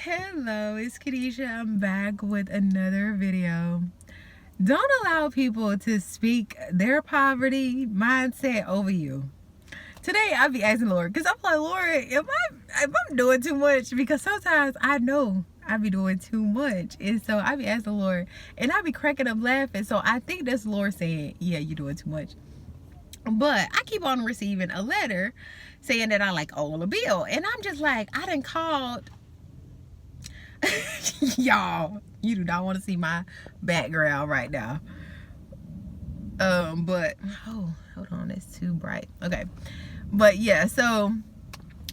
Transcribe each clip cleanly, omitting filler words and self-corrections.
Hello, it's Kadisha. I'm back with another video. Don't allow people to speak their poverty mindset over you. Today I'll be asking the Lord, because I'm like, Lord, if I'm doing too much, because sometimes I know I be doing too much. And so I be asking the Lord, and I be cracking up laughing. So I think that's the Lord saying, yeah, you're doing too much. But I keep on receiving a letter saying that I like owe a bill. And I'm just like, I done called. Y'all, you do not want to see my background right now. But oh, hold on, it's too bright. Okay, but yeah, so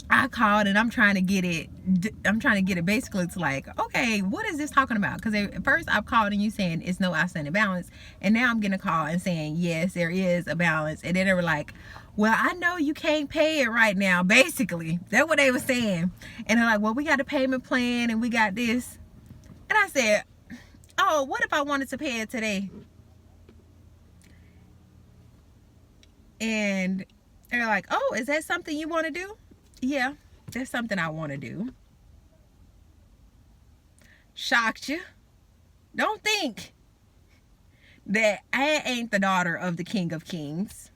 I called and I'm trying to get it basically to like, okay, what is this talking about? Because at first I've called and you saying it's no outstanding balance, and now I'm getting a call and saying yes, there is a balance. And then they were like, well, I know you can't pay it right now. Basically, that's what they were saying. And they're like, well, we got a payment plan and we got this. And I said, oh, what if I wanted to pay it today? And they're like, oh, is that something you want to do? Yeah, that's something I want to do. Shocked you? Don't think that I ain't the daughter of the King of Kings,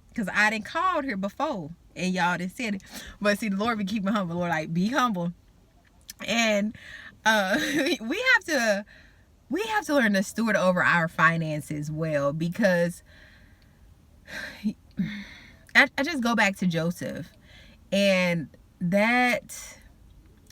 because I didn't called her before and y'all didn't said it. But see, the Lord be keeping humble. Lord, like, be humble. And we have to learn to steward over our finances well, because I just go back to Joseph, and that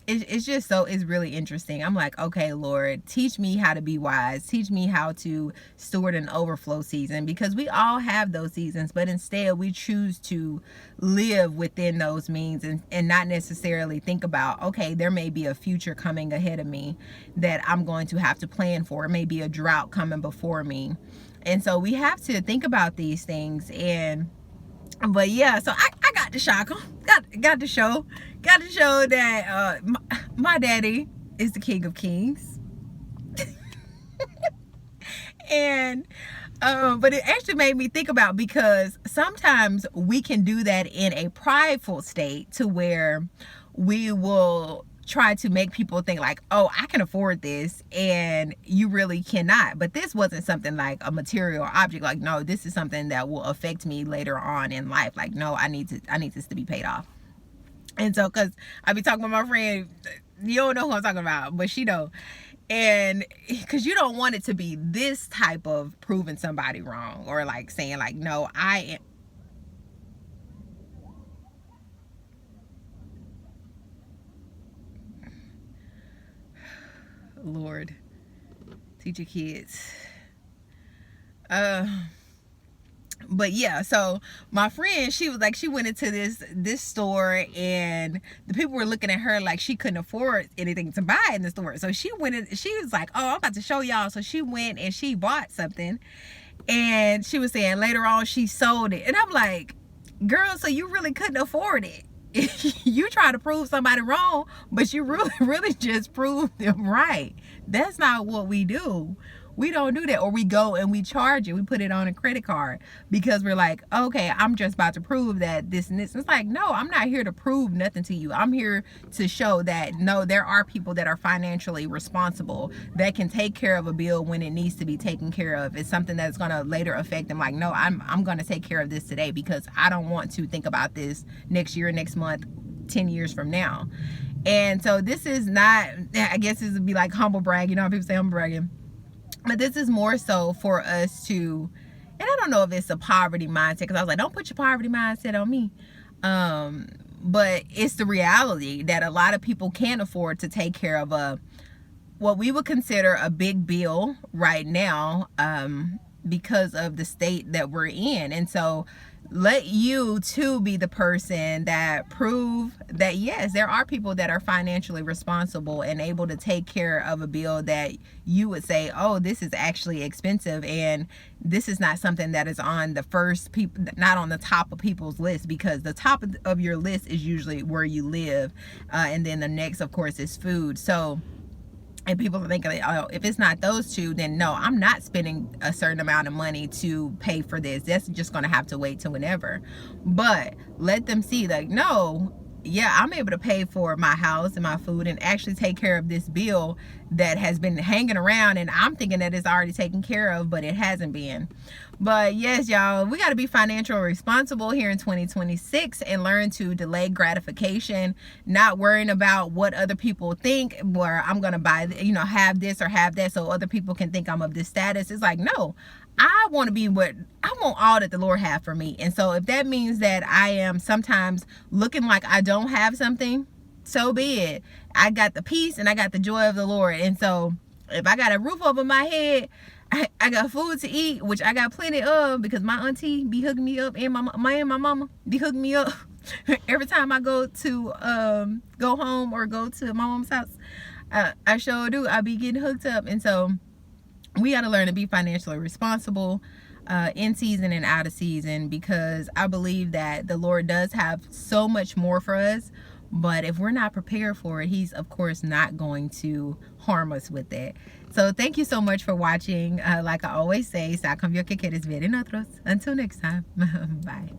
it's just so, it's really interesting. I'm like, okay, Lord, teach me how to be wise. Teach me how to steward an overflow season, because we all have those seasons, but instead we choose to live within those means and not necessarily think about, okay, there may be a future coming ahead of me that I'm going to have to plan for. It may be a drought coming before me. And so we have to think about these things. But yeah, so I got to shock him. Got to show that my daddy is the King of Kings. And but it actually made me think about, because sometimes we can do that in a prideful state, to where we will try to make people think like, oh, I can afford this, and you really cannot. But this wasn't something like a material object. Like, no, this is something that will affect me later on in life. Like, no, I need this to be paid off. And so, because I be talking with my friend, you don't know who I'm talking about, but she know. And because you don't want it to be this type of proving somebody wrong, or like saying like, no, I am. Lord, teach your kids. But yeah, so my friend, she was like, she went into this store, and the people were looking at her like she couldn't afford anything to buy in the store. So she went in, she was like, oh, I'm about to show y'all. So she went and she bought something, and she was saying later on she sold it. And I'm like, girl, so you really couldn't afford it. You try to prove somebody wrong, but you really just proved them right. That's not what we do. We don't do that. Or we go and we charge it. We put it on a credit card, because we're like, okay, I'm just about to prove that this and this. It's like, no, I'm not here to prove nothing to you. I'm here to show that, no, there are people that are financially responsible, that can take care of a bill when it needs to be taken care of. It's something that's going to later affect them. Like, no, I'm going to take care of this today, because I don't want to think about this next year, next month, 10 years from now. And so this is not, I guess this would be like humble brag. You know how people say humble bragging? But this is more so for us to, and I don't know if it's a poverty mindset, because I was like, don't put your poverty mindset on me. But it's the reality that a lot of people can't afford to take care of what we would consider a big bill right now, because of the state that we're in. And so let you too be the person that prove that, yes, there are people that are financially responsible and able to take care of a bill that you would say, oh, this is actually expensive, and this is not something that is on the first people, not on the top of people's list, because the top of your list is usually where you live, and then the next, of course, is food. So, and people are thinking, oh, if it's not those two, then no, I'm not spending a certain amount of money to pay for this. That's just going to have to wait till whenever. But let them see, like, no, yeah, I'm able to pay for my house and my food and actually take care of this bill that has been hanging around, and I'm thinking that it's already taken care of, but it hasn't been. But yes, y'all, we got to be financially responsible here in 2026 and learn to delay gratification, not worrying about what other people think, where I'm going to buy, have this or have that so other people can think I'm of this status. It's like, no, I want to be what I want, all that the Lord have for me. And so if that means that I am sometimes looking like I don't have something, so be it. I got the peace and I got the joy of the Lord. And so if I got a roof over my head, I got food to eat, which I got plenty of, because my auntie be hooking me up, and my mama be hooking me up every time I go home or go to my mom's house. I sure do. I be getting hooked up. And so we got to learn to be financially responsible in season and out of season, because I believe that the Lord does have so much more for us. But if we're not prepared for it, he's of course not going to harm us with that. So thank you so much for watching. Like I always say, sa cambio que quieres ver en otros. Until next time. Bye.